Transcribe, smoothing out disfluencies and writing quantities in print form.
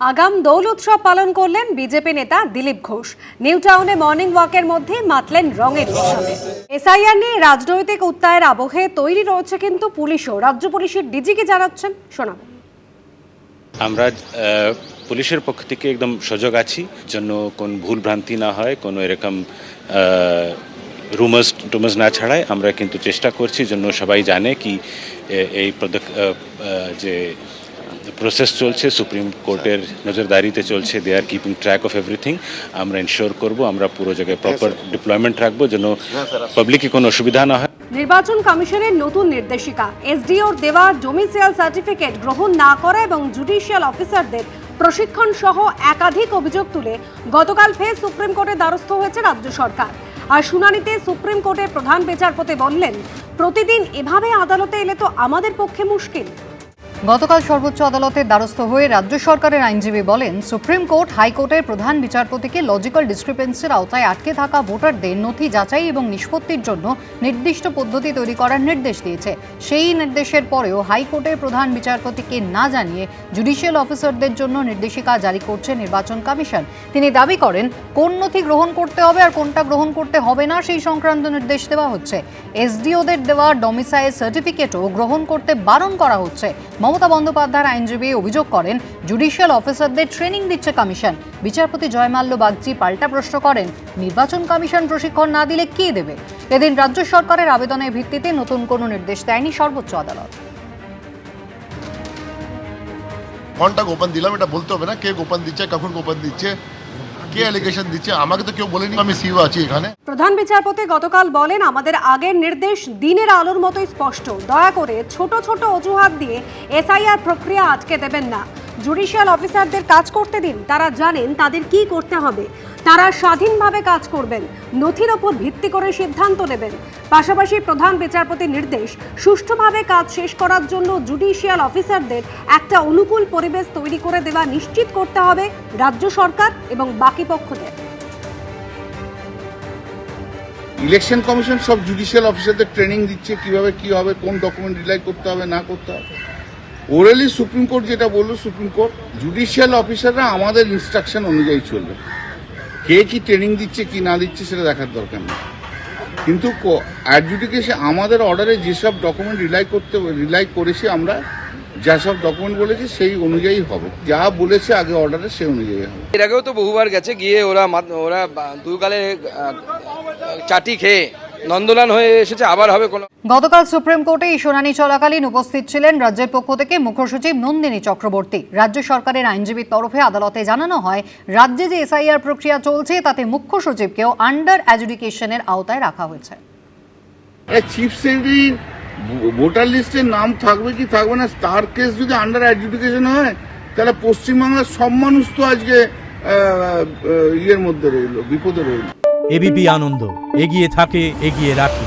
আগাম দোল উৎসব পালন করলেন বিজেপি নেতা দিলীপ ঘোষ। নিউ টাউনে মর্নিং ওয়াকের মধ্যে মাতলেন রঙের উৎসবে। এসআইআর নিয়ে রাজনৈতিক উত্তায়ের আবহে তৈরি রয়েছে কিন্তু পুলিশও। রাজ্য পুলিশের ডিজিকে জানাচ্ছেন, শোনাবো। আমরা পুলিশের পক্ষ থেকে একদম সজাগ আছি, জন্য কোন ভুল ভ্রান্তি না হয়, কোনো এরকম রুমার্স না ছাড়ায় আমরা কিন্তু চেষ্টা করছি, জন্য সবাই জানে কি এই যে প্রসেস চলছে সুপ্রিম কোর্টের নজরদারিতে চলছে। They are keeping track of everything. আমরা ইনশিওর করব, আমরা পুরো জায়গায় প্রপার ডিপ্লয়মেন্ট রাখবো, যেন পাবলিকে কোনো অসুবিধা না হয়। নির্বাচন কমিশনের নতুন নির্দেশিকা, এসডিওর দেওয়া ডোমিসাইল সার্টিফিকেট গ্রহণ না করা এবং জুডিশিয়াল অফিসারদের প্রশিক্ষণ সহ একাধিক অভিযোগ তুলে গতকাল ফের সুপ্রিম কোর্টের দ্বারস্থ হয়েছে রাজ্য সরকার। আর শুনানিতে সুপ্রিম কোর্টের প্রধান বিচারপতি বললেন, প্রতিদিন এভাবে আদালতে এলে তো আমাদের পক্ষে মুশকিল। গতকাল সর্বোচ্চ আদালতের দ্বারস্থ হয়ে রাজ্য সরকারের আইনজীবী বলেন, সুপ্রিম কোর্ট হাইকোর্টের প্রধান বিচারপতিকে লজিক্যাল ডিসক্রিপেন্সির আওতায় আটকে থাকা ভোটারদের নথি যাচাই এবং নিষ্পত্তির জন্য নির্দিষ্ট পদ্ধতি তৈরি করার নির্দেশ দিয়েছে। সেই নির্দেশের পরেও হাইকোর্টের প্রধান বিচারপতিকে না জানিয়ে জুডিশিয়াল অফিসারদের জন্য নির্দেশিকা জারি করছে নির্বাচন কমিশন। তিনি দাবি করেন, কোন নথি গ্রহণ করতে হবে আর কোনটা গ্রহণ করতে হবে না সেই সংক্রান্ত নির্দেশ দেওয়া হচ্ছে। এসডিওদের দেওয়া ডোমিসাইল সার্টিফিকেটও গ্রহণ করতে বারণ করা হচ্ছে। মমতা বন্দ্যোপাধ্যায়ের আইনজীবী অভিযোগ করেন, জুডিশিয়াল অফিসারদের ট্রেনিং দিচ্ছে কমিশন। বিচারপতি জয়মাল্য বাগচি পাল্টা প্রশ্ন করেন, নির্বাচন কমিশন প্রশিক্ষণ না দিলে কে দেবে? এদিন রাজ্য সরকারের আবেদনের ভিত্তিতে নতুন কোনো নির্দেশ দেয়নি সর্বোচ্চ আদালত। কোনটা গোপন দিলাম এটা বলতে হবে না, কে গোপন দিচ্ছে, কখন গোপন দিচ্ছে, কে অ্যালিগেশন দিচ্ছে, আমাকে তো কেউ বলেনি। আমি সিও আছি এখানে। প্রধান বিচারপতি গতকাল বলেন, আমাদের আগের নির্দেশ দিনের আলোর মতোই স্পষ্ট। দয়া করে ছোট ছোট অজুহাত দিয়ে এসআইআর প্রক্রিয়া আটকে দেবেন না। জুডিশিয়াল অফিসারদের কাজ করতে দিন, তারা জানেন তাদের কি করতে হবে। তারা স্বাধীনভাবে কাজ করবেন, নথির ওপর ভিত্তি করে সিদ্ধান্ত নেবেন। পাশাপাশি প্রধান বিচারপতির নির্দেশ, সুষ্ঠুভাবে কাজ শেষ করার জন্য জুডিশিয়াল অফিসারদের একটা অনুকূল পরিবেশ তৈরি করে দেওয়া নিশ্চিত করতে হবে রাজ্য সরকার এবং বাকি পক্ষদের। ইলেকশন কমিশন সব জুডিশিয়াল অফিসারদের ট্রেনিং দিচ্ছে কিভাবে কি হবে, কোন ডকুমেন্ট রিলাই করতে হবে না করতে হবে। ওরালি সুপ্রিম কোর্ট যেটা বললো, সুপ্রিম কোর্ট জুডিশিয়াল অফিসাররা আমাদের ইনস্ট্রাকশন অনুযায়ী চলবে। কে কি ট্রেনিং দিচ্ছে কি না দিচ্ছে সেটা দেখার দরকার নেই, কিন্তু অ্যাডজুডিকেশন আমাদের অর্ডারে যেসব ডকুমেন্ট রিলাই করেছি আমরা, যা সব ডকুমেন্ট বলেছি সেই অনুযায়ী হবে, যা বলেছে আগে অর্ডারে সেই অনুযায়ী হবে। এর আগেও তো বহুবার গেছে, গিয়ে ওরা দুগালে চাটি খেয়ে নন্দলান হয়ে এসেছে, আবার হবে কোনো। গতকাল সুপ্রিম কোর্টে এই শুনানি চলাকালীন উপস্থিত ছিলেন রাজ্যের পক্ষ থেকে মুখ্য সচিব নন্দিনী চক্রবর্তী। রাজ্য সরকারের আইনজীবীর তরফে আদালতে জানানো হয়, রাজ্যে যে এসআইআর প্রক্রিয়া চলছে তাতে মুখ্য সচিবকেও আন্ডার অ্যাডজুডিকেশনের আওতায় রাখা হয়েছে। চিফ সেক্রেটারি ভোটার লিস্টের নাম থাকবে কি থাকবে না, তার কেস যদি আন্ডার অ্যাডজুডিকেশন হয়, তাহলে পশ্চিমবাংলার সব মানুষ তো আজকে ইয়ের মধ্যে রইল, বিপদে রইল। এবিপি আনন্দ, এগিয়ে থাকে, এগিয়ে রাখে।